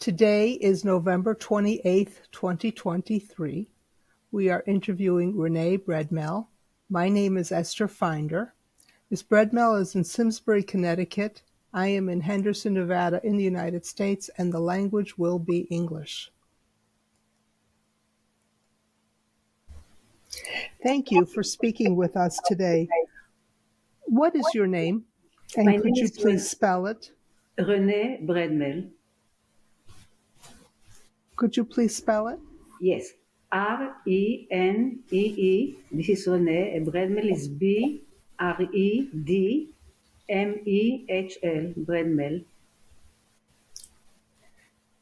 Today is November 28th, 2023. We are interviewing Renee Bredmehl. My name is Esther Finder. Ms. Bredmehl is in Simsbury, Connecticut. I am in Henderson, Nevada in the United States, and the language will be English. Thank you for speaking with us today. What is your name? And could you please spell it? Renee Bredmehl. Could you please spell it? Yes. R-E-N-E-E. This is Renee. And Bredmehl is B-R-E-D-M-E-H-L. Bredmehl.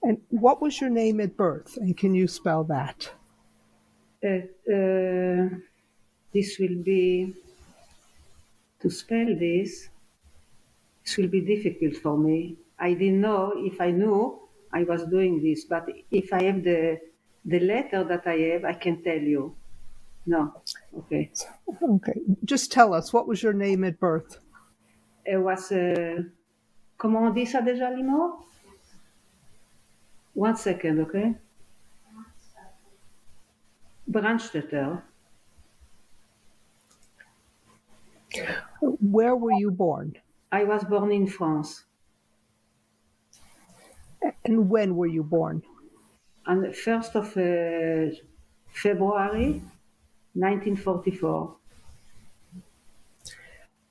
And what was your name at birth? And can you spell that? This will be, to spell this will be difficult for me. I didn't know. If I knew, I was doing this. But if I have the letter that I have, I can tell you. No. Okay. Okay. Just tell us, what was your name at birth? It was, comment on dit ça déjà, Limo? 1 second, okay? Brandstetter. Where were you born? I was born in France. And when were you born? On the 1st of February, 1944.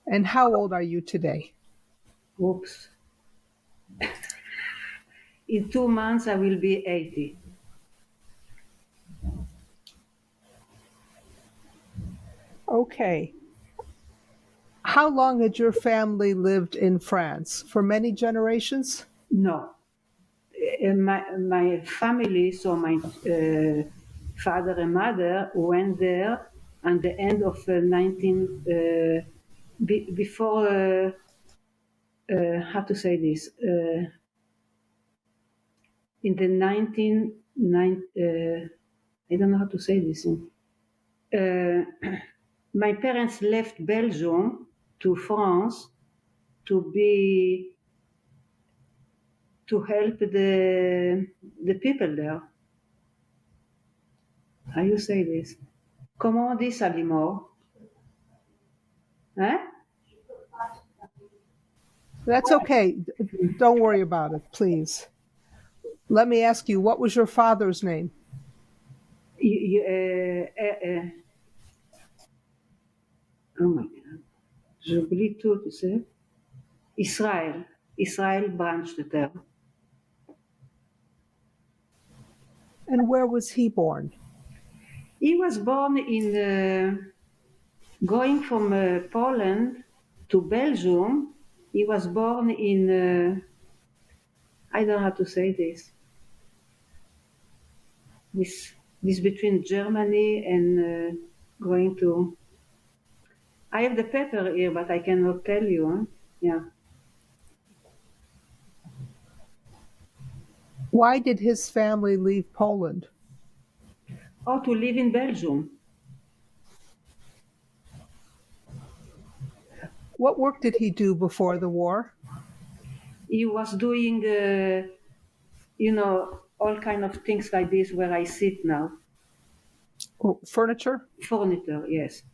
And how old are you today? Oops. In 2 months, I will be 80. Okay. How long had your family lived in France? For many generations? No. My family, so my father and mother went there at the end of before, how to say this? In the 1990, I don't know how to say this. My parents left Belgium to France to help the people there. How you say this? Comment on dit ça, Limo? Hein? That's okay. Don't worry about it, please. Let me ask you, what was your father's name? Oh my God. J'oublie tout, tu sais. Israel Brandstetter. And where was he born? He was born in, going from Poland to Belgium. He was born in, I don't know how to say this. This between Germany and going to. I have the paper here, but I cannot tell you. Huh? Yeah. Why did his family leave Poland? Oh, to live in Belgium. What work did he do before the war? He was doing, all kind of things like this where I sit now. Oh, furniture? Furniture, yes.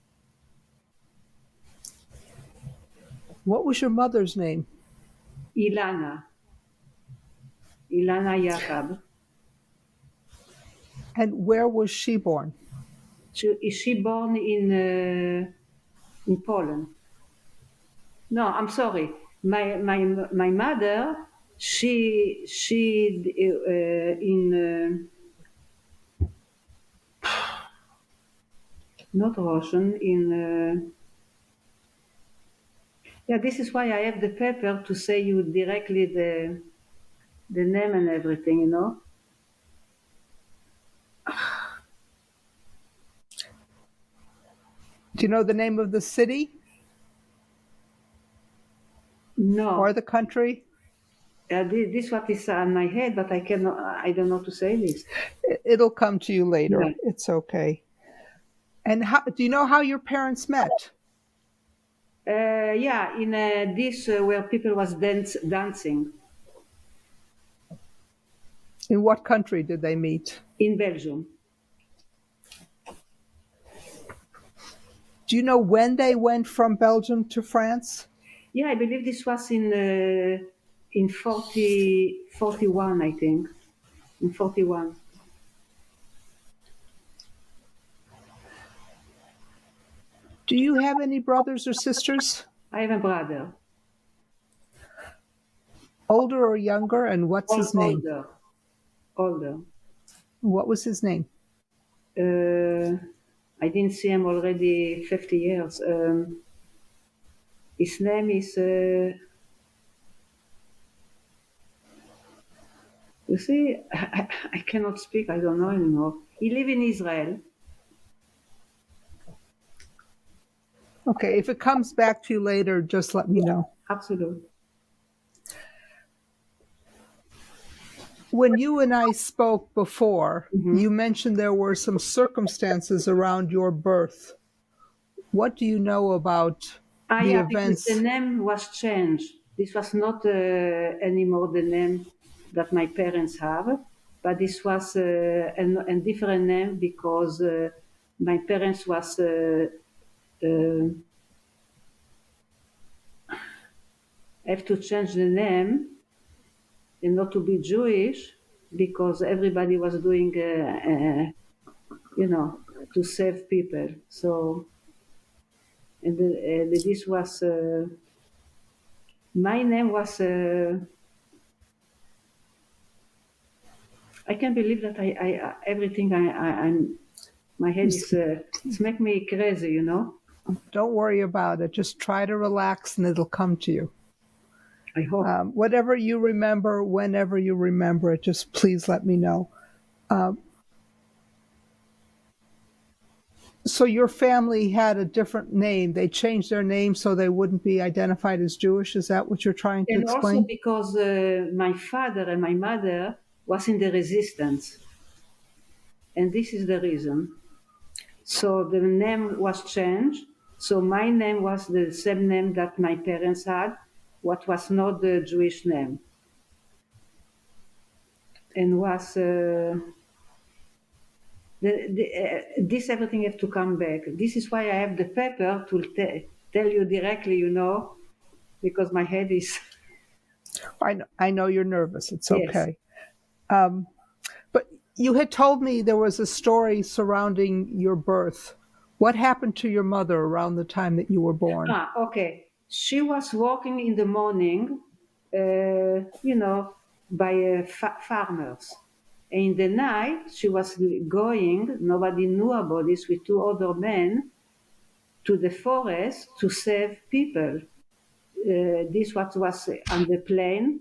What was your mother's name? Ilana Jakob. And where was she born? Is she born in Poland? No, I'm sorry. My mother, she in not Russian in. Yeah, this is why I have the paper to say you directly the name and everything, you know. Do you know the name of the city? No. Or the country? This what is on my head, but I cannot. I don't know to say this. It'll come to you later. Yeah. It's okay. And do you know how your parents met? Yeah, in this where people was dancing. In what country did they meet? In Belgium. Do you know when they went from Belgium to France? Yeah, I believe this was in 41, I think. In 41. Do you have any brothers or sisters? I have a brother. Older or younger, and what's his name? Older. What was his name? I didn't see him already 50 years. His name is, you see, I cannot speak, I don't know anymore. He lives in Israel. Okay, if it comes back to you later, just let me know. Absolutely. When you and I spoke before, you mentioned there were some circumstances around your birth. What do you know about the events? Because the name was changed. This was not anymore the name that my parents have, but this was a different name because my parents was have to change the name and not to be Jewish because everybody was doing, to save people. So, and this was, my name was, I can't believe that I everything I'm, my head is, it's make me crazy, you know? Don't worry about it. Just try to relax and it'll come to you. I hope. Whatever you remember, whenever you remember it, just please let me know. So your family had a different name. They changed their name so they wouldn't be identified as Jewish. Is that what you're trying to explain? And also because my father and my mother was in the resistance. And this is the reason. So the name was changed. So my name was the same name that my parents had, what was not the Jewish name. And was, this everything have to come back. This is why I have the paper to tell you directly, you know, because my head is... I know you're nervous. It's okay. Yes. But you had told me there was a story surrounding your birth. What happened to your mother around the time that you were born? Okay. She was walking in the morning, by farmers. And in the night, she was going, nobody knew about this, with two other men to the forest to save people. This what was on the plane,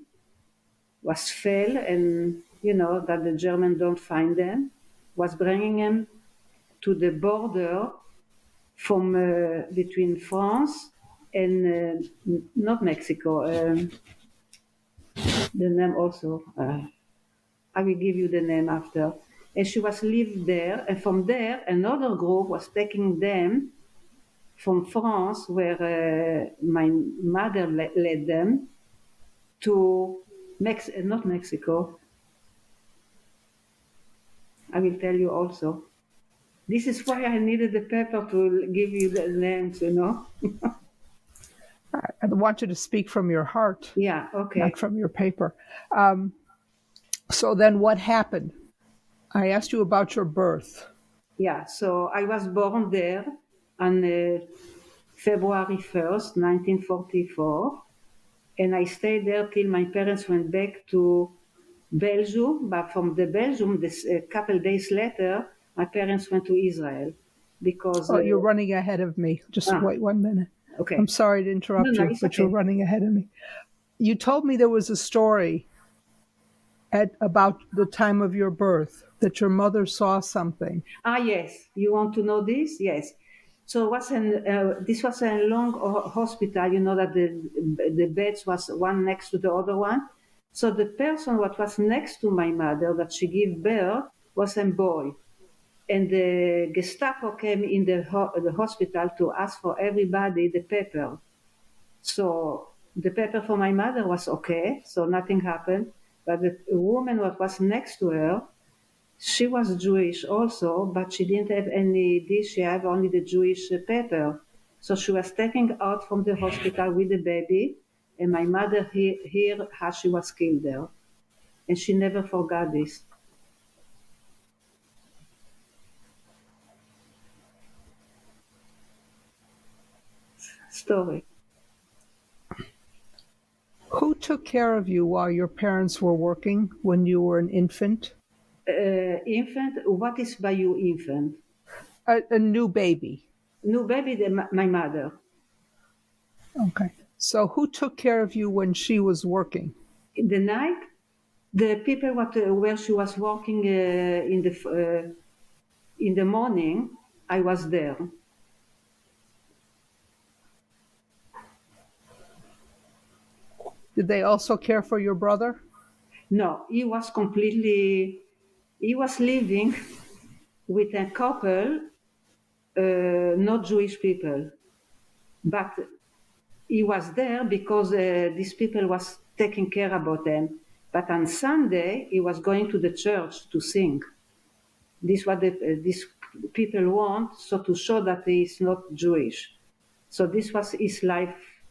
was fell, and that the Germans don't find them, was bringing them to the border from between France and not Mexico. The name also, I will give you the name after. And she was lived there, and from there another group was taking them from France, where my mother led them, to not Mexico. I will tell you also. This is why I needed the paper to give you the names, you know. I want you to speak from your heart. Yeah, okay. Not from your paper. So then what happened? I asked you about your birth. Yeah, so I was born there on February 1st, 1944. And I stayed there till my parents went back to Belgium. But from the Belgium, a couple days later, my parents went to Israel. Because you're running ahead of me. Just wait 1 minute. Okay. I'm sorry to interrupt you, but okay. You're running ahead of me. You told me there was a story about the time of your birth, that your mother saw something. Yes. You want to know this? Yes. So this was a long hospital, you know, that the beds was one next to the other one. So the person what was next to my mother that she gave birth was a boy. And the Gestapo came in the hospital to ask for everybody the paper. So the paper for my mother was okay, so nothing happened. But the woman what was next to her, she was Jewish also, but she didn't have any dish. She had only the Jewish paper. So she was taken out from the hospital with the baby, and my mother hear how she was killed there. And she never forgot this. Story. Who took care of you while your parents were working when you were an infant? Infant, what is by you infant? A new baby. New baby, my mother. Okay. So who took care of you when she was working? In the night, the people where she was working in the morning, I was there. Did they also care for your brother? No, he was living with a couple, not Jewish people, but he was there because these people was taking care about them. But on Sunday, he was going to the church to sing. This is what these people want, so to show that he is not Jewish. So this was his life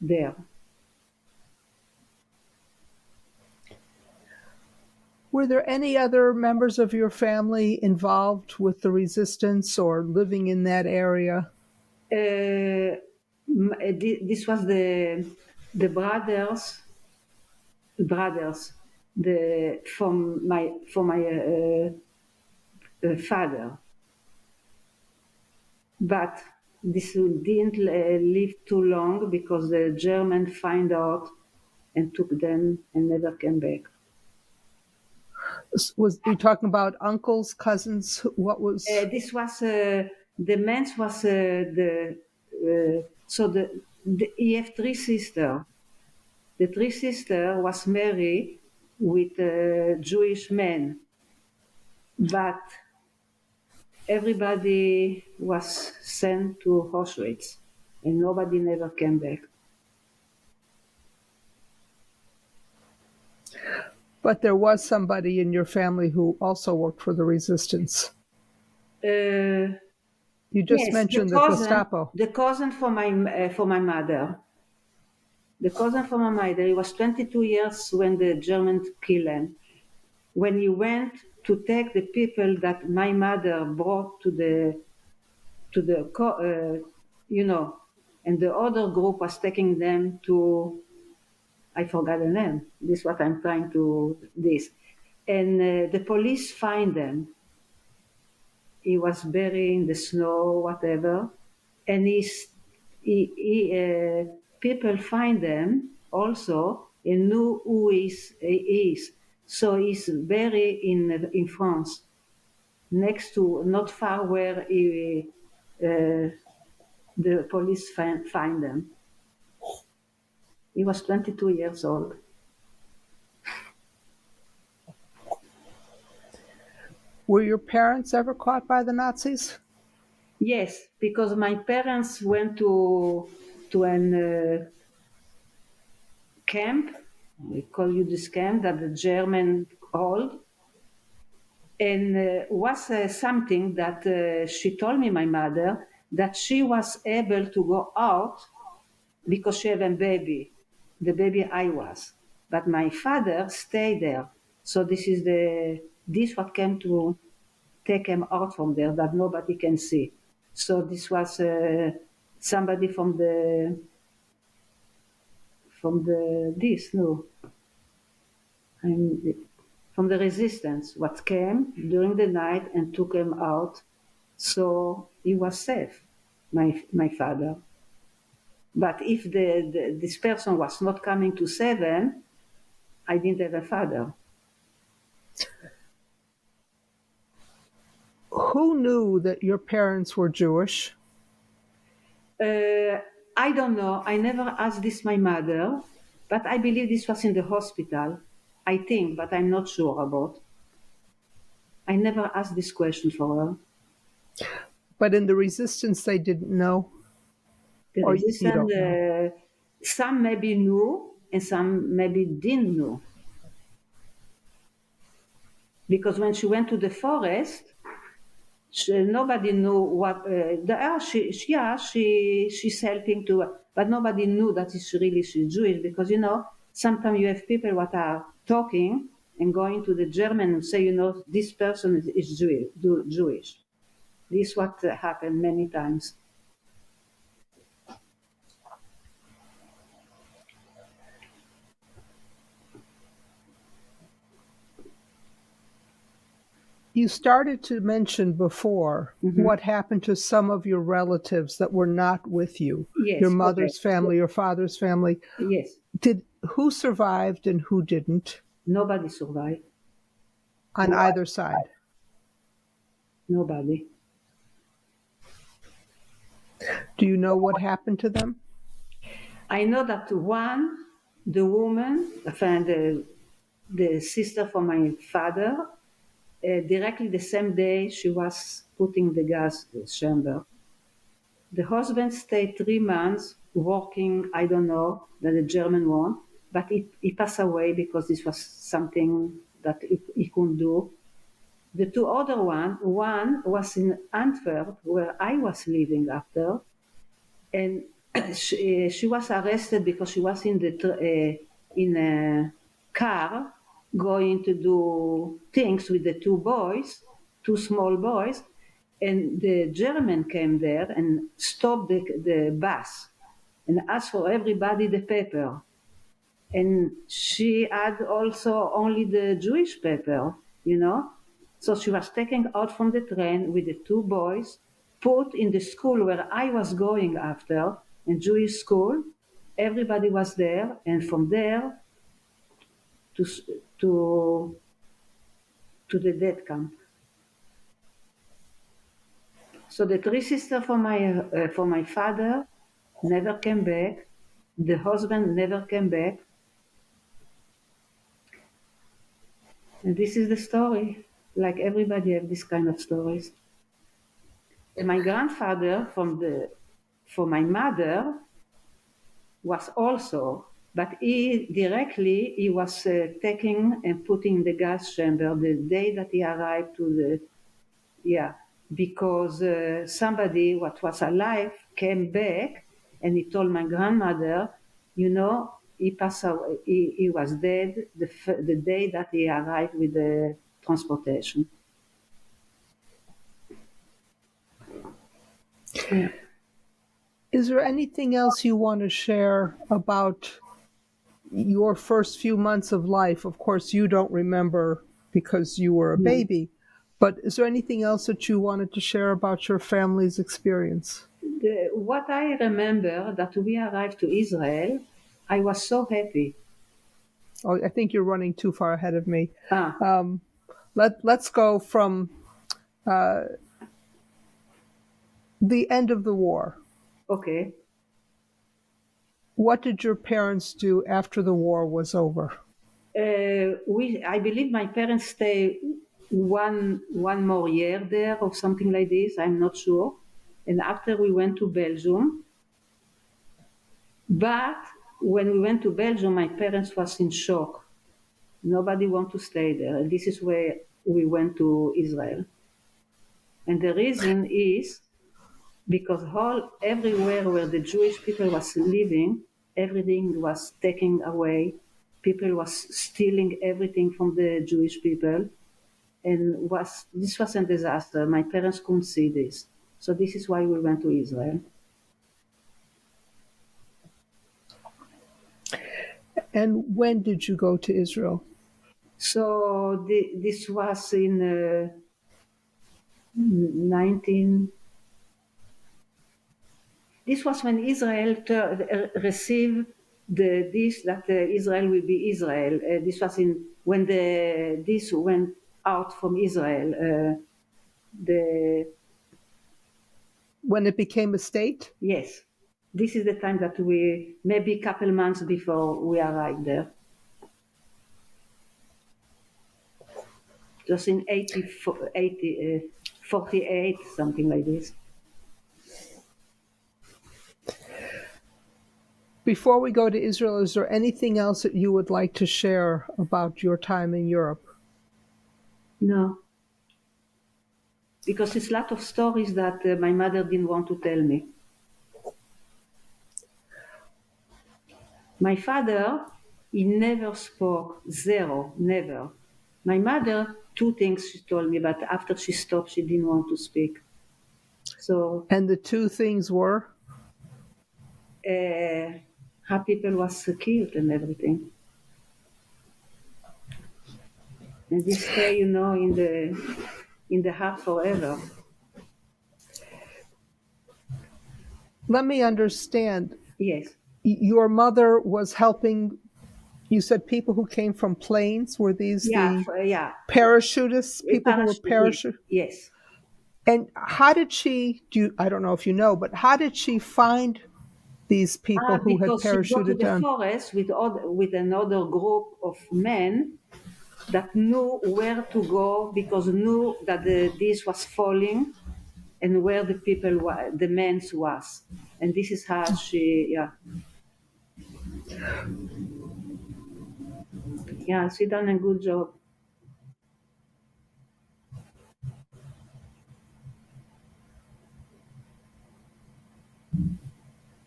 there. Were there any other members of your family involved with the resistance or living in that area? This was the brothers from my father, but this didn't live too long because the German find out and took them and never came back. Was you talking about uncles, cousins? What was? This was the men's was he have three sisters. The three sisters was married with Jewish men, but everybody was sent to Auschwitz, and nobody never came back. But there was somebody in your family who also worked for the resistance. You just mentioned the Gestapo. The cousin for my mother. The cousin for my mother. He was 22 years when the Germans killed him. When he went to take the people that my mother brought to the and the other group was taking them to, I forgot the name. This is what I'm trying to this. And the police find them. He was buried in the snow, whatever. And people find them also and knew who he is. So he's buried in France, next to, not far where the police find them. He was 22 years old. Were your parents ever caught by the Nazis? Yes, because my parents went to an camp, we call you this camp, that the German hold, and was something that she told me, my mother, that she was able to go out because she had a baby, the baby I was. But my father stayed there. So this what came to take him out from there that nobody can see. So this was somebody from the resistance, what came during the night and took him out. So he was safe, my father. But if this person was not coming to save him, I didn't have a father. Who knew that your parents were Jewish? I don't know. I never asked this my mother, but I believe this was in the hospital. I think, but I'm not sure about. I never asked this question for her. But in the resistance, they didn't know? The resistance, some maybe knew and some maybe didn't know. because when she went to the forest, nobody knew what. She's helping to, but nobody knew that she's Jewish, because sometimes you have people what are talking and going to the German and say, this person is Jewish. This is what happened many times. You started to mention before what happened to some of your relatives that were not with you. Yes, your mother's family, your father's family. Yes. Who survived and who didn't? Nobody survived. On either side? Nobody. Do you know what happened to them? I know that the woman, the sister for my father, directly the same day she was putting the gas chamber. The husband stayed 3 months working, I don't know, that the German one, but he passed away because this was something that he couldn't do. The two other one was in Antwerp, where I was living after, and she was arrested because she was in a car going to do things with the two small boys, and the German came there and stopped the bus and asked for everybody the paper. And she had also only the Jewish paper, So she was taken out from the train with the two boys, put in the school where I was going after, in Jewish school. Everybody was there, and from there to the death camp. So the three sisters for my father never came back. The husband never came back. And this is the story. Like everybody have this kind of stories. And my grandfather for my mother was also, but he was taking and putting the gas chamber the day that he arrived because somebody what was alive came back and he told my grandmother, he passed away, he was dead the day that he arrived with the transportation. Yeah. Is there anything else you want to share about your first few months of life? Of course, you don't remember because you were a baby, but is there anything else that you wanted to share about your family's experience? What I remember that we arrived to Israel, I was so happy. Oh, I think you're running too far ahead of me. Let's go from the end of the war. Okay. What did your parents do after the war was over? I believe my parents stayed one more year there or something like this. I'm not sure. And after we went to Belgium. But when we went to Belgium, my parents was in shock. Nobody want to stay there. And this is where we went to Israel. And the reason is because everywhere where the Jewish people was living, everything was taken away. People was stealing everything from the Jewish people. And this was a disaster. My parents couldn't see this. So this is why we went to Israel. And when did you go to Israel? So this was in 19... This was when Israel received this that Israel will be Israel. This was when this went out from Israel. When it became a state? Yes. This is the time that maybe a couple months before we arrived there. Just in 48, something like this. Before we go to Israel, is there anything else that you would like to share about your time in Europe? No. Because it's a lot of stories that my mother didn't want to tell me. My father, he never spoke, zero, never. My mother, two things she told me, but after she stopped, she didn't want to speak. So. And the two things were? How people was killed and everything. And this stay, in the heart forever. Let me understand. Yes. Your mother was helping, you said people who came from planes? Were these parachutists? People who were parachutists? Yes. And how did she, I don't know if you know, but how did she find these people who had parachuted down? Because she go to the forest with another group of men that knew where to go, because knew that this was falling and where the people were, the men was. And this is how she, she done a good job.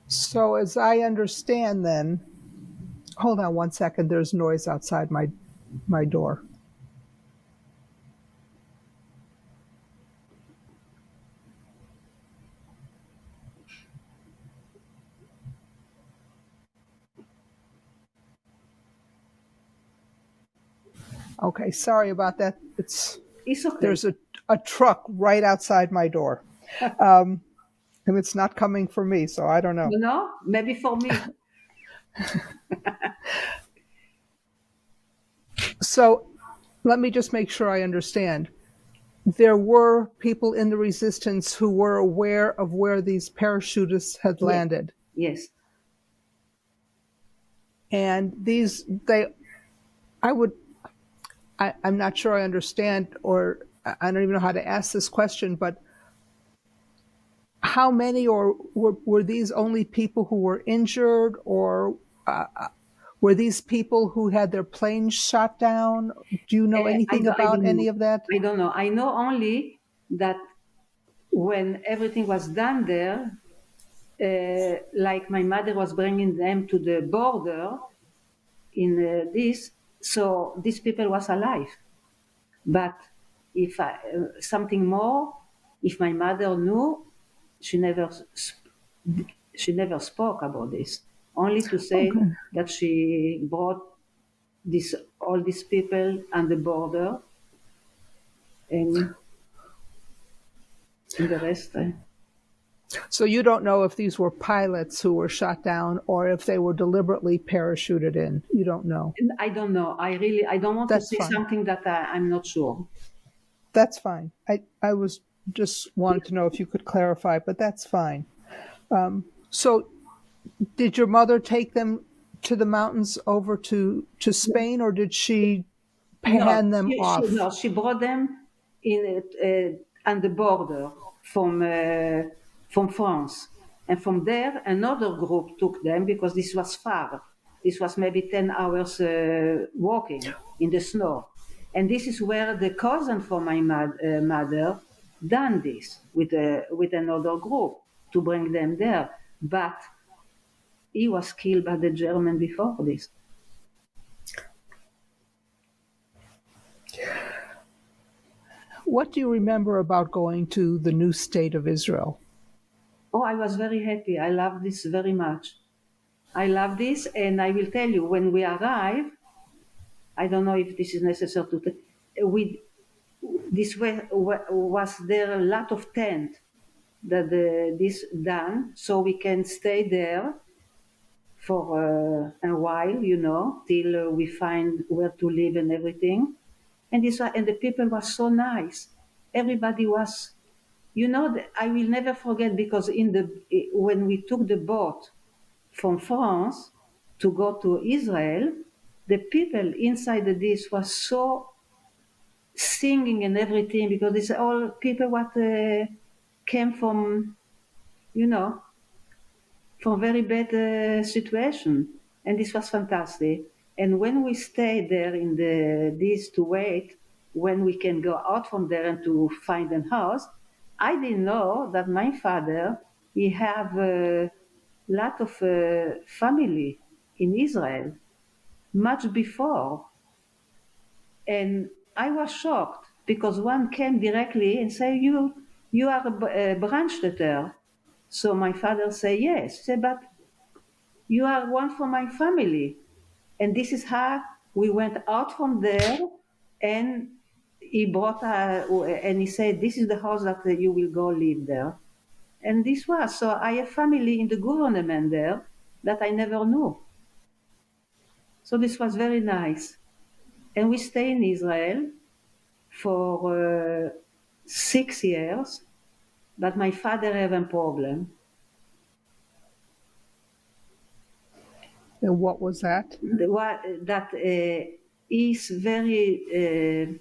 So as I understand then, hold on one second, there's noise outside my door. Okay, sorry about that. It's okay. There's a truck right outside my door. And it's not coming for me, so I don't know. No, maybe for me. So let me just make sure I understand. There were people in the resistance who were aware of where these parachutists had landed. Yes. And I'm not sure I understand, or I don't even know how to ask this question, but how many, or were these only people who were injured, or were these people who had their planes shot down? Do you know anything about any of that? I don't know. I know only that when everything was done there, like my mother was bringing them to the border in this, so these people was alive. But if something more, if my mother knew, she never spoke about this. Only to say that she brought all these people on the border, and the rest. So you don't know if these were pilots who were shot down or if they were deliberately parachuted in. You don't know. I don't know. I don't want to say something that I'm not sure. That's fine. I was just wanted to know if you could clarify, but that's fine. So did your mother take them to the mountains over to Spain, or did she hand them off? No, she brought them on the border from France. And from there, another group took them, because this was far. This was maybe 10 hours walking in the snow. And this is where the cousin for my mother done this with another group to bring them there. But he was killed by the German before this. What do you remember about going to the new state of Israel? Oh, I was very happy. I love this very much. I love this, and I will tell you, when we arrived, I don't know if this is necessary to tell, was there a lot of tent that this done, so we can stay there for a while, till we find where to live and everything. And the people were so nice. Everybody was, I will never forget, because when we took the boat from France to go to Israel, the people inside this was so singing and everything, because it's all people what came from, from very bad situation, and this was fantastic. And when we stayed there in this to wait, when we can go out from there and to find a house. I didn't know that my father, he have a lot of family in Israel, much before. And I was shocked because one came directly and said, you are a Brandstätter. So my father said, yes. He said, but you are one from my family. And this is how we went out from there, and he brought and he said, this is the house that you will go live there. And this was, so I have family in the government there that I never knew. So this was very nice. And we stay in Israel for 6 years, but my father had a problem. And what was that? That is very,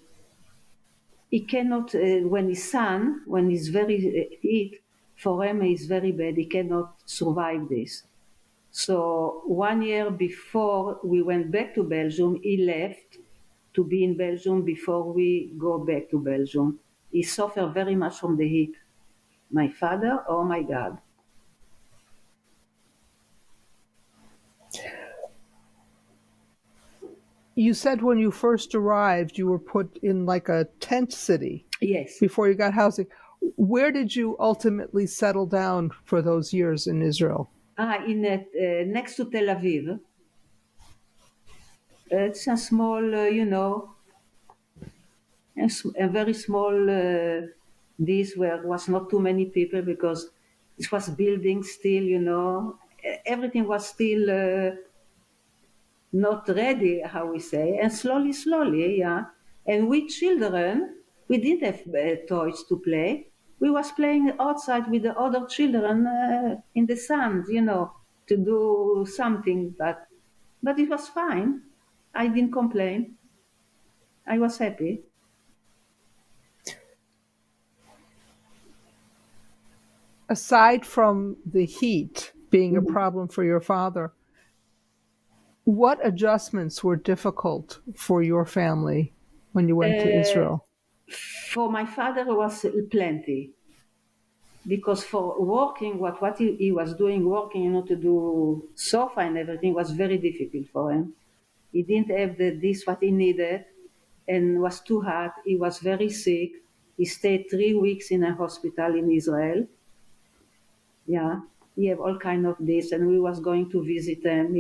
he cannot, when his son, when he's very heat, for him is very bad, he cannot survive this. So 1 year before we went back to Belgium, he left to be in Belgium before we go back to Belgium. He suffered very much from the heat. My father, oh my God. You said when you first arrived, you were put in like a tent city. Yes. Before you got housing. Where did you ultimately settle down for those years in Israel? Next to Tel Aviv. It's a small, a very small, this where was not too many people because it was building still, everything was still not ready, how we say, and slowly, yeah. And we children, we didn't have toys to play. We was playing outside with the other children in the sand, to do something, but it was fine. I didn't complain. I was happy. Aside from the heat being a problem for your father, what adjustments were difficult for your family when you went to Israel? For my father, it was plenty. Because for working, what he was doing, working, to do sofa and everything was very difficult for him. He didn't have this what he needed, and was too hot. He was very sick. He stayed 3 weeks in a hospital in Israel. Yeah, he have all kind of this, and we was going to visit them.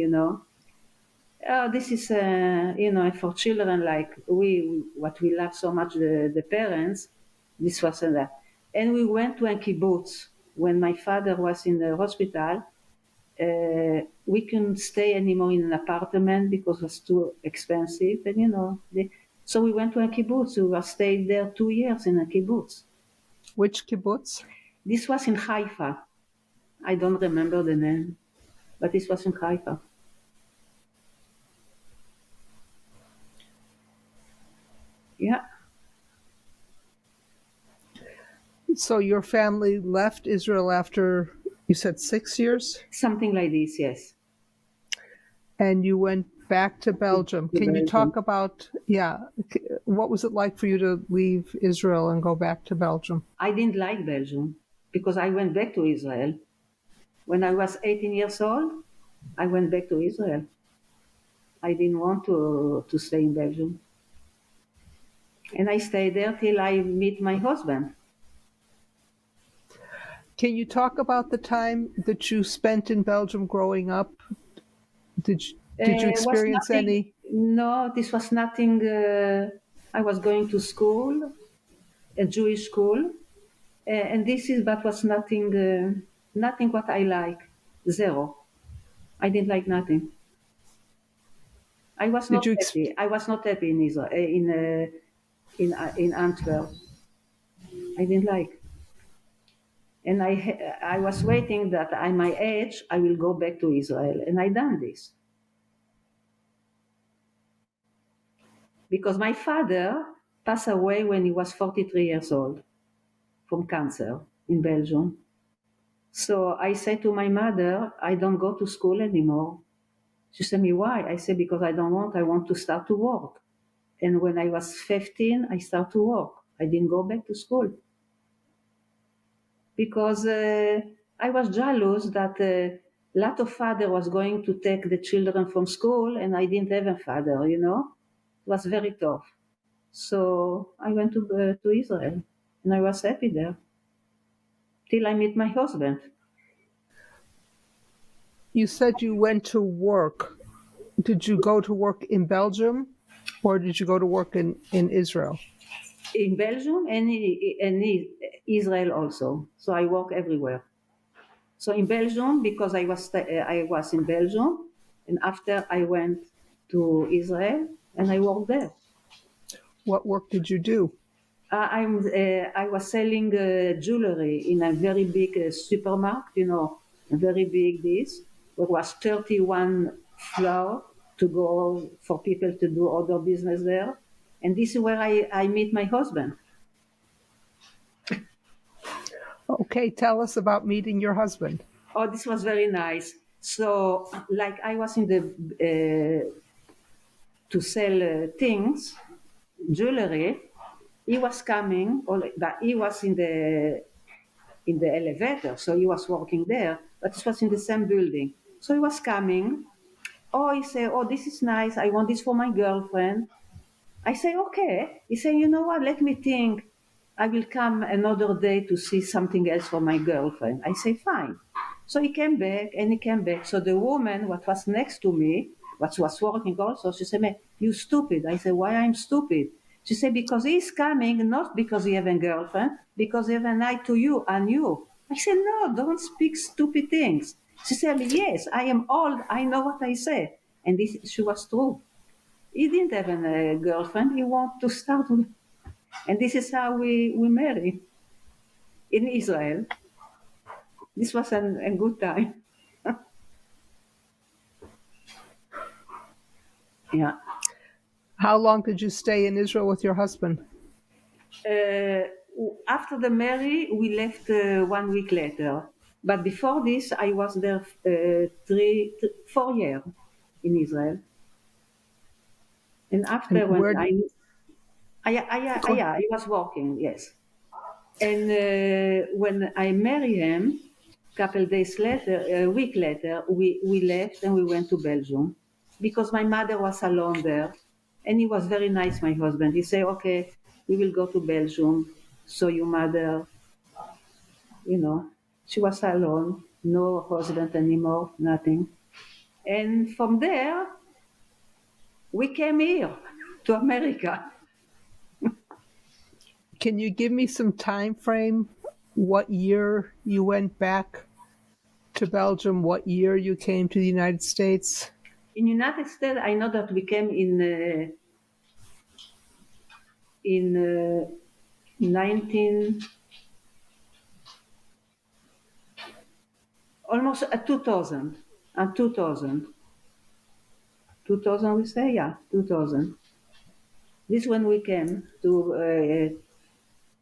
This is, for children like what we love so much, the parents. This was that. And we went to a kibbutz when my father was in the hospital. We couldn't stay anymore in an apartment because it was too expensive. And, so we went to a kibbutz. We stayed there 2 years in a kibbutz. Which kibbutz? This was in Haifa. I don't remember the name, but this was in Haifa. Yeah. So your family left Israel after, you said 6 years? Something like this, yes. And you went back to Belgium. Can you talk about, what was it like for you to leave Israel and go back to Belgium? I didn't like Belgium because I went back to Israel. When I was 18 years old, I went back to Israel. I didn't want to stay in Belgium. And I stayed there till I meet my husband. Can you talk about the time that you spent in Belgium growing up? Did you experience any? No, this was nothing. I was going to school, a Jewish school, and but was nothing, nothing what I like, zero. I didn't like nothing. I was not happy. I was not happy in Israel, in Antwerp. I didn't like. And I was waiting that at my age, I will go back to Israel. And I done this. Because my father passed away when he was 43 years old from cancer in Belgium. So I said to my mother, I don't go to school anymore. She said me, why? I said, because I don't want, I want to start to work. And when I was 15, I started to work. I didn't go back to school because I was jealous that a lot of father was going to take the children from school, and I didn't have a father. It was very tough. So I went to Israel, and I was happy there till I met my husband. You said you went to work. Did you go to work in Belgium, or did you go to work in Israel? In Belgium and in Israel also. So I work everywhere. So in Belgium, because I was in Belgium, and after I went to Israel and I worked there. What work did you do? I was selling jewelry in a very big supermarket, a very big this. There was 31 floors to go for people to do other business there. And this is where I meet my husband. Okay, tell us about meeting your husband. Oh, this was very nice. So, like I was in the to sell things, jewelry. He was coming, but he was in the elevator, so he was working there. But it was in the same building. So he was coming. Oh, he said, "Oh, this is nice. I want this for my girlfriend." I say, "Okay." He said, "You know what? Let me think. I will come another day to see something else for my girlfriend." I say, "Fine." So he came back and he came back. So the woman, what was next to me, what was working also, she said, "Man, you stupid." I said, "Why I'm stupid?" She said, "Because he's coming, not because he have a girlfriend, because he have an eye to you and you." I said, "No, don't speak stupid things." She said, "Yes, I am old. I know what I say." And she was true. He didn't have a girlfriend. He wanted to start with. And this is how we married in Israel. This was a good time. Yeah. How long did you stay in Israel with your husband? After the marriage, we left 1 week later. But before this, I was there 4 years in Israel. And after And when I was working, yes. And when I married him, couple days later, a week later, we left and we went to Belgium because my mother was alone there. And he was very nice, my husband. He said, "Okay, we will go to Belgium. So your mother, she was alone, no husband anymore, nothing." And from there, we came here to America. Can you give me some time frame? What year you went back to Belgium? What year you came to the United States? In United States, I know that we came in 19 almost 2000 and 2000 we say, yeah, 2000. This when we came to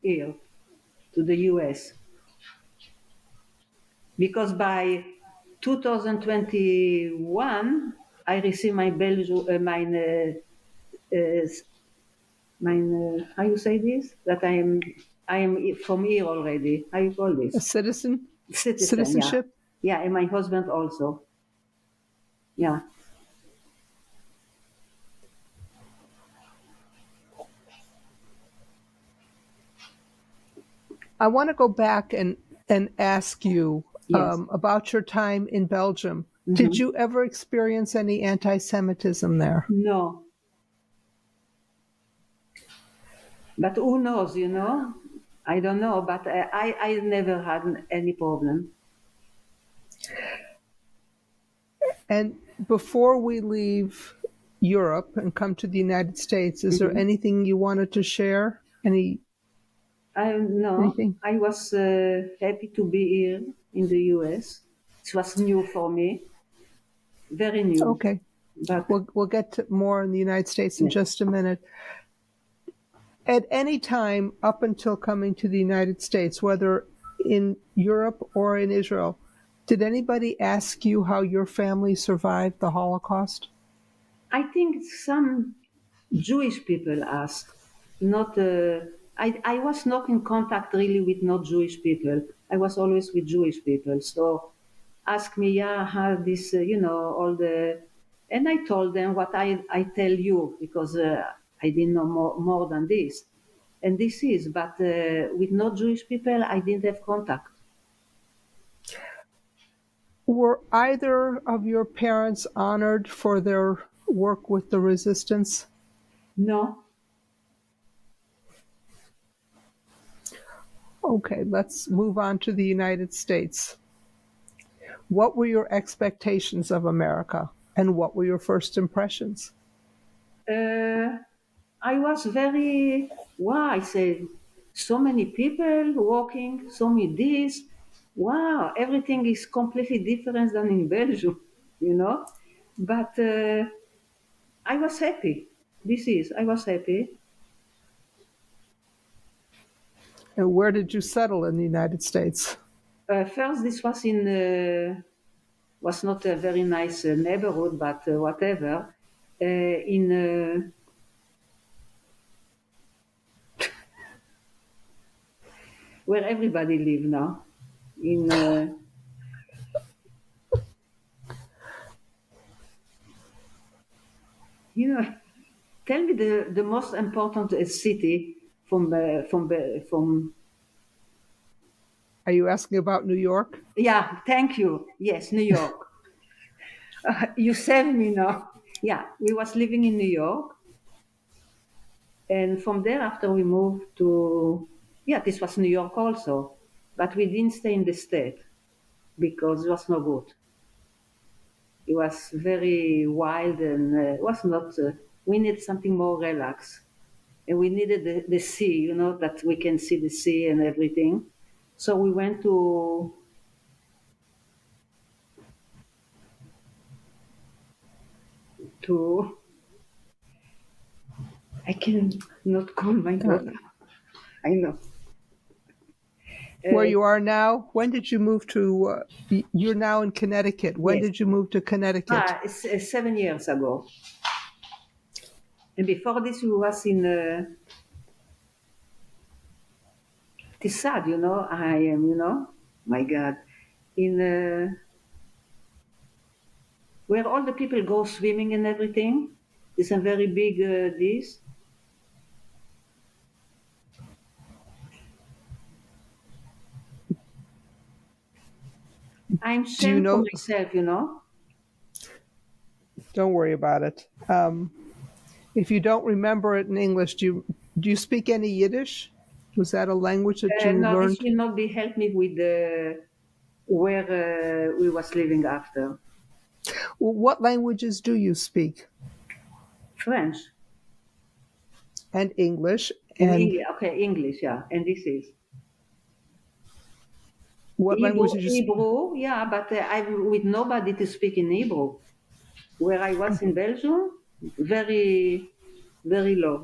here to the US because by 2021 I received my how you say this, that I am from here already. How you call this? A citizen? Citizenship. Yeah, and my husband also. Yeah. I want to go back and ask you Yes. about your time in Belgium. Mm-hmm. Did you ever experience any anti-Semitism there? No. But who knows, I don't know, but I never had any problem. And before we leave Europe and come to the United States, is there anything you wanted to share? No. Anything? I was happy to be here in the US. It was new for me, very new. Okay. But We'll get to more in the United States in just a minute. At any time up until coming to the United States, whether in Europe or in Israel, did anybody ask you how your family survived the Holocaust? I think some Jewish people asked, not. I was not in contact really with not Jewish people. I was always with Jewish people. So ask me, yeah, how this, all the, and I told them what I tell you because I didn't know more than this. And this is, but with not Jewish people, I didn't have contact. Were either of your parents honored for their work with the resistance? No. Okay, let's move on to the United States. What were your expectations of America, and what were your first impressions? I was very, wow, I said, so many people walking, so many this. Wow, everything is completely different than in Belgium, you know? But I was happy. I was happy. And where did you settle in the United States? First, this was was not a very nice neighborhood, but whatever. In where everybody live now, in tell me the most important city from. Are you asking about New York? Yeah, thank you. Yes, New York. You saved me now. Yeah, we was living in New York, and from there after we moved to, yeah, this was New York also, but we didn't stay in the state because it was no good. It was very wild and it was not. We needed something more relaxed, and we needed the sea, that we can see the sea and everything. So we went to. I can not call my daughter. I know. Where you are now? When did you move to? You're now in Connecticut. When Yes. did you move to Connecticut? It's 7 years ago. And before this, we was in. It's sad, I am, my God, in where all the people go swimming and everything. It's a very big this. I'm ashamed for myself. Don't worry about it. If you don't remember it in English, do you speak any Yiddish? Was that a language that you No, learned? this will not be help me with where we was living after. Well, what languages do you speak? French. And English. English, okay, English, yeah. And this is. What language did you speak? Hebrew, yeah, but I'm with nobody to speak in Hebrew. Where I was in Belgium, very, very low.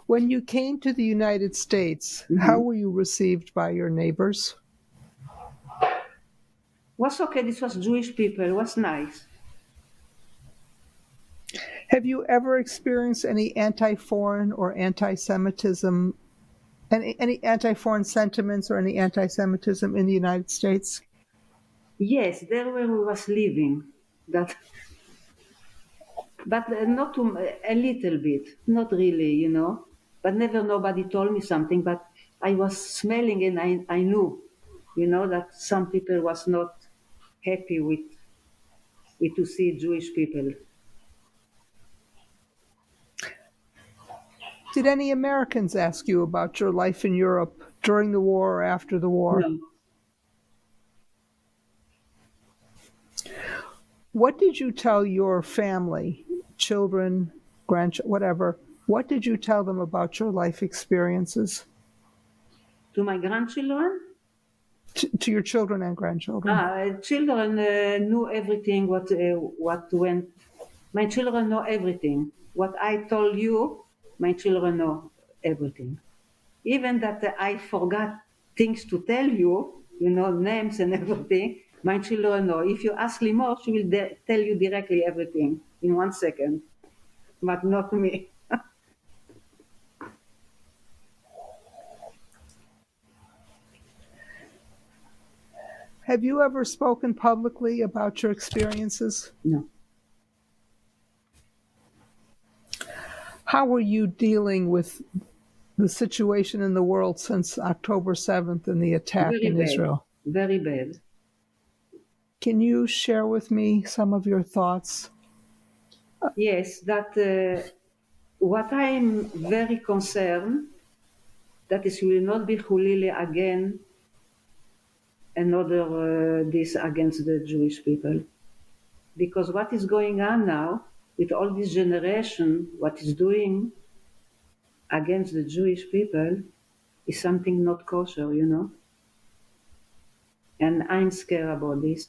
When you came to the United States, how were you received by your neighbors? Was okay. This was Jewish people. It was nice. Have you ever experienced any anti-foreign or anti-Semitism, any anti-foreign sentiments or any anti-Semitism in the United States? Yes, there where we was living. That, but not a little bit, not really, But never nobody told me something. But I was smelling and I knew, that some people was not happy with to see Jewish people. Did any Americans ask you about your life in Europe during the war or after the war? No. What did you tell your family, children, grandchildren, whatever? What did you tell them about your life experiences? To my grandchildren? To your children and grandchildren. Children knew everything what went. My children know everything. What I told you, my children know everything. Even that I forgot things to tell you, names and everything. My children know. If you ask Limor, she will tell you directly everything. in 1 second, but not me. Have you ever spoken publicly about your experiences? No. How are you dealing with the situation in the world since October 7th and the attack Very in bad. Israel? Very bad. Can you share with me some of your thoughts? Yes, that what I'm very concerned that it will not be Hulile again another this against the Jewish people. Because what is going on now with all this generation, what is doing against the Jewish people is something not kosher, you know. And I'm scared about this.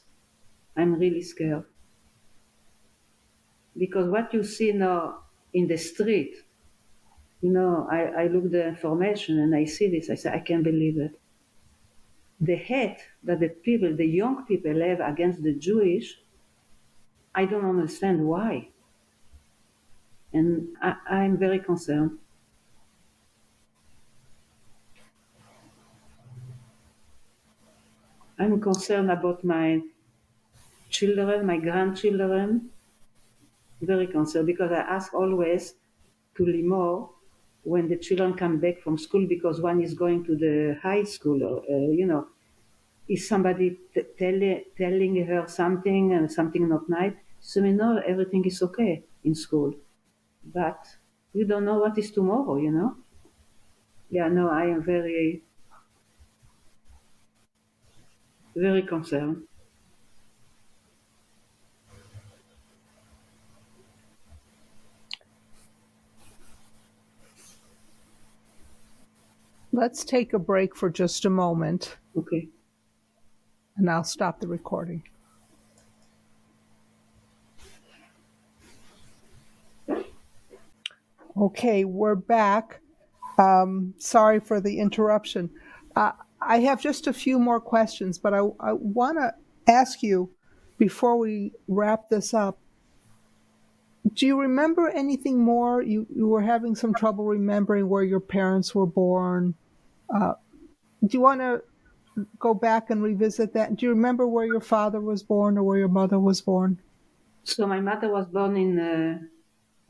I'm really scared. Because what you see now in the street, you know, I look the information and I see this, I say, I can't believe it. The hate that the people, the young people have against the Jewish, I don't understand why. And I'm very concerned. I'm concerned about my children, my grandchildren, very concerned, because I ask always to Limor when the children come back from school, because one is going to the high school, or, you know, is somebody telling her something and something not nice? So we know everything is okay in school, but you don't know what is tomorrow, you know? Yeah, no, I am very, very concerned. Let's take a break for just a moment, Okay. and I'll stop the recording. Okay, we're back. Sorry for the interruption. I have just a few more questions, but I want to ask you before we wrap this up. Do you remember anything more? You were having some trouble remembering where your parents were born. Do you want to go back and revisit that? Do you remember where your father was born or where your mother was born? So my mother was born in,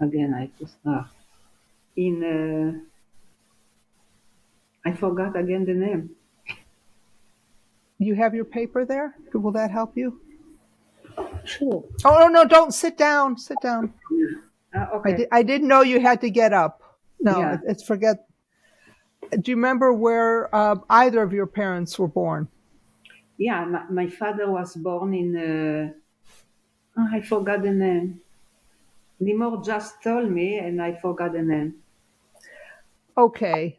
again, I forgot again the name. You have your paper there? Will that help you? Sure. Oh, no, don't sit down. Sit down. Okay. I didn't know you had to get up. No, Yeah. it's forget. Do you remember where either of your parents were born? Yeah, my father was born in, I forgot the name. Limor just told me and I forgot the name. Okay.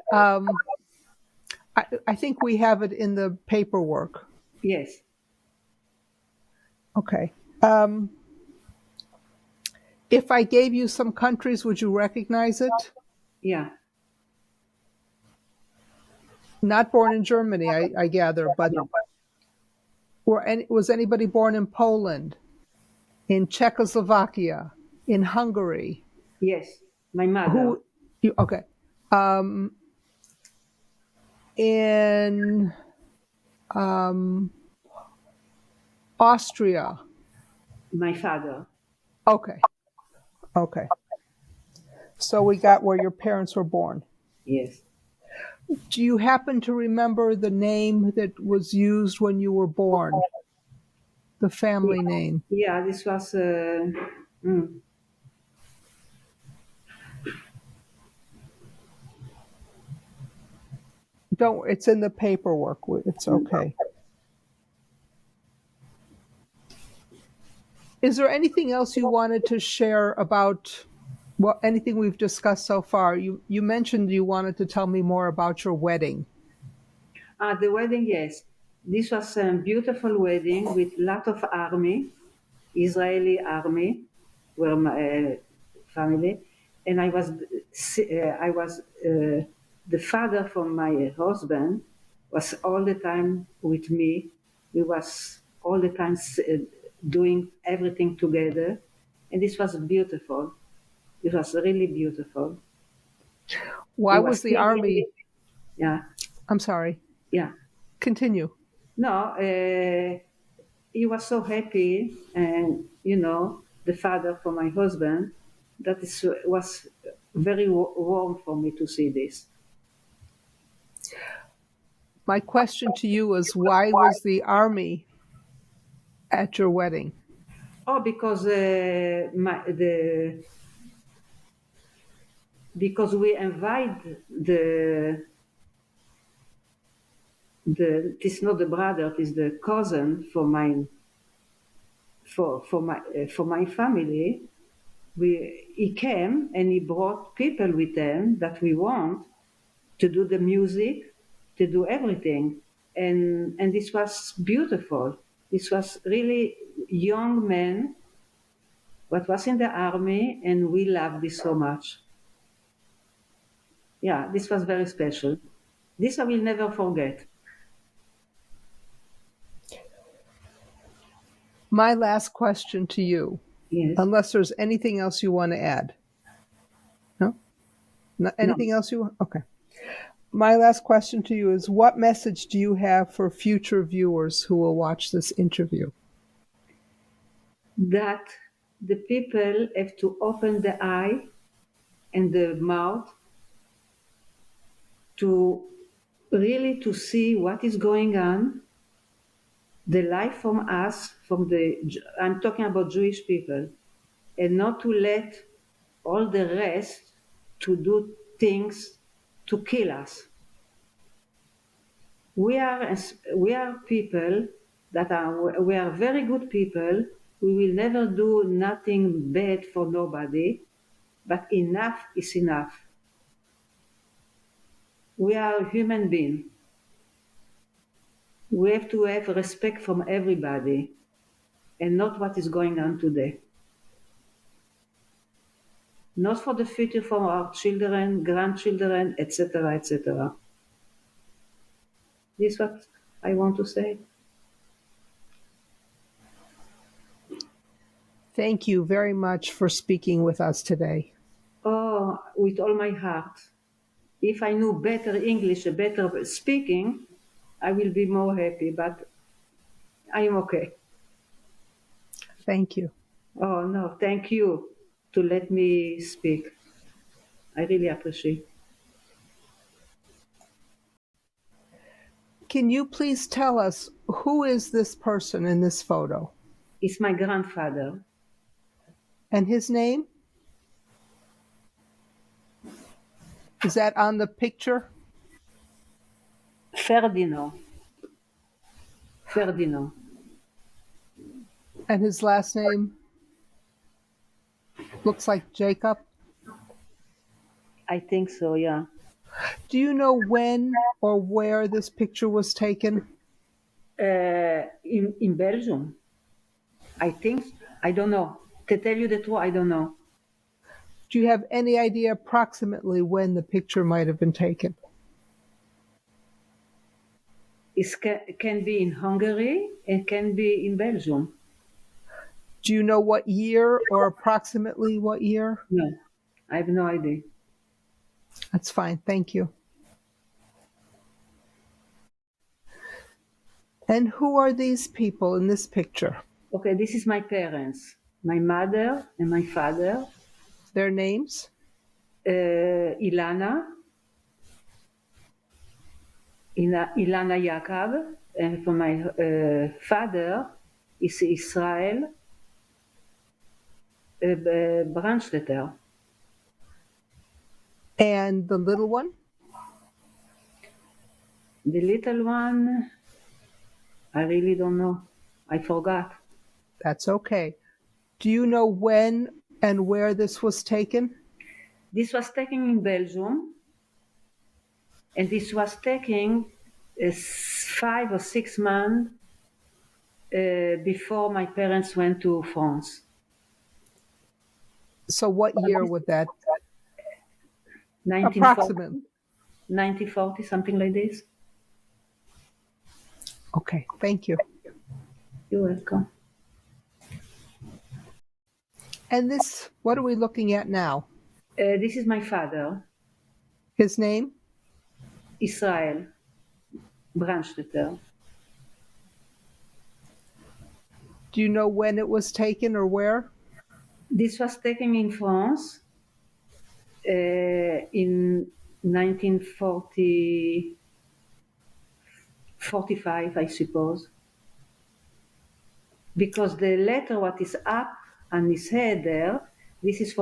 I think we have it in the paperwork. Yes. Okay. If I gave you some countries, would you recognize it? Yeah. Not born in Germany, I gather, but Yeah. was anybody born in Poland, in Czechoslovakia, in Hungary? Yes. My mother. Okay. In Austria. My father. Okay. So we got where your parents were born. Yes. Do you happen to remember the name that was used when you were born? The family name? Yeah, this was. It's in the paperwork. It's okay. Is there anything else you wanted to share about anything we've discussed so far? You mentioned you wanted to tell me more about your wedding. The wedding, yes. This was a beautiful wedding with lot of army, Israeli army, were my family, and I was the father from my husband was all the time with me. We was all the time doing everything together. And this was beautiful. It was really beautiful. Why was the Army? Yeah. I'm sorry. Yeah. Continue. No, he was so happy, and the father for my husband, that was very warm for me to see this. My question to you is, why was the Army at your wedding? Oh, because because we invite it is not the brother, it is the cousin for my family. He came and he brought people with him that we want to do the music, to do everything, and this was beautiful. This was really young men what was in the army, and we loved this so much. Yeah, this was very special. This I will never forget. My last question to you, Yes. unless there's anything else you want to add. No? Not anything No. else you want? Okay. My last question to you is, what message do you have for future viewers who will watch this interview? That the people have to open the eye and the mouth to really to see what is going on, the life from us, I'm talking about Jewish people, and not to let all the rest to do things to kill us. We are people we are very good people. We will never do nothing bad for nobody, but enough is enough. We are human beings. We have to have respect from everybody and not what is going on today. Not for the future, for our children, grandchildren, etc., etc. This is what I want to say. Thank you very much for speaking with us today. Oh, with all my heart. If I knew better English, better speaking, I will be more happy, but I am okay. Thank you. Oh, no, thank you to let me speak. I really appreciate. Can you please tell us, who is this person in this photo? It's my grandfather. And his name? Is that on the picture? Ferdinand. And his last name? Looks like Jacob. I think so, yeah. Do you know when or where this picture was taken? In Belgium. I think, I don't know. To tell you the truth, I don't know. Do you have any idea approximately when the picture might have been taken? It can be in Hungary and can be in Belgium. Do you know what year or approximately what year? No, I have no idea. That's fine. Thank you. And who are these people in this picture? Okay, this is my parents, my mother and my father. Their names? Ilana Yaakov, and for my father is Israel Brandstetter. And the little one? The little one, I really don't know. I forgot. That's okay. Do you know when and where this was taken? This was taken in Belgium, and this was taken 5 or 6 months before my parents went to France. So what year would that? 1940, Approximately. 1940, something like this. Okay, thank you. You're welcome. And this, what are we looking at now? This is my father, His name? Israel Brandstetter. Do you know when it was taken or where? This was taken in France in 1945, I suppose. Because the letter what is up on his head there, this is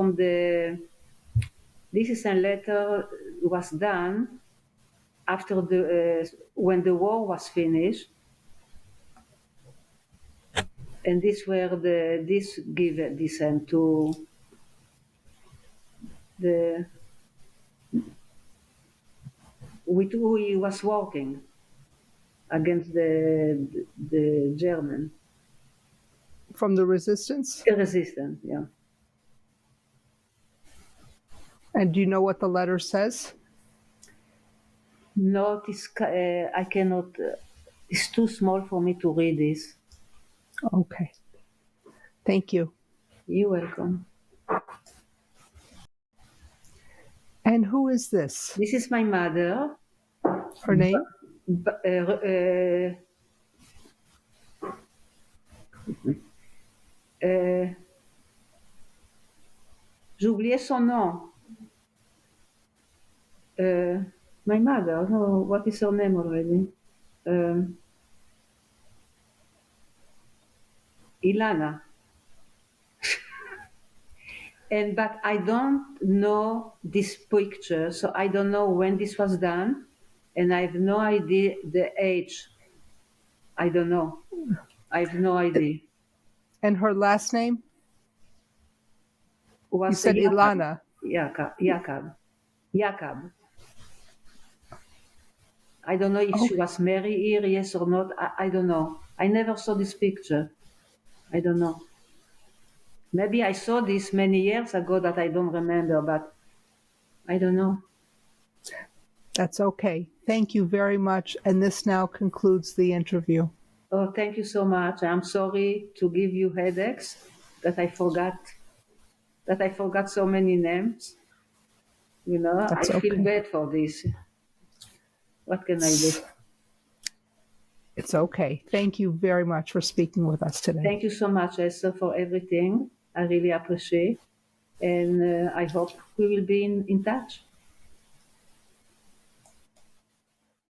a letter was done after when the war was finished, and this give descent to the with who he was working against the German. From the resistance? Resistance, yeah. And do you know what the letter says? No, I cannot. It's too small for me to read this. Okay. Thank you. You're welcome. And who is this? This is my mother. Her name? J'ai oublié son nom. My mother. No, what is her name already? Ilana. But I don't know this picture, so I don't know when this was done, and I have no idea the age. I don't know. I have no idea. And her last name? You said Ilana. Jakob. I don't know if she was married here, yes or not. I don't know. I never saw this picture. I don't know. Maybe I saw this many years ago that I don't remember, but I don't know. That's okay. Thank you very much. And this now concludes the interview. Oh, thank you so much. I'm sorry to give you headaches that I forgot so many names. You know, That's I feel okay. bad for this. What can I do? It's okay. Thank you very much for speaking with us today. Thank you so much, Esther, for everything. I really appreciate. And I hope we will be in touch.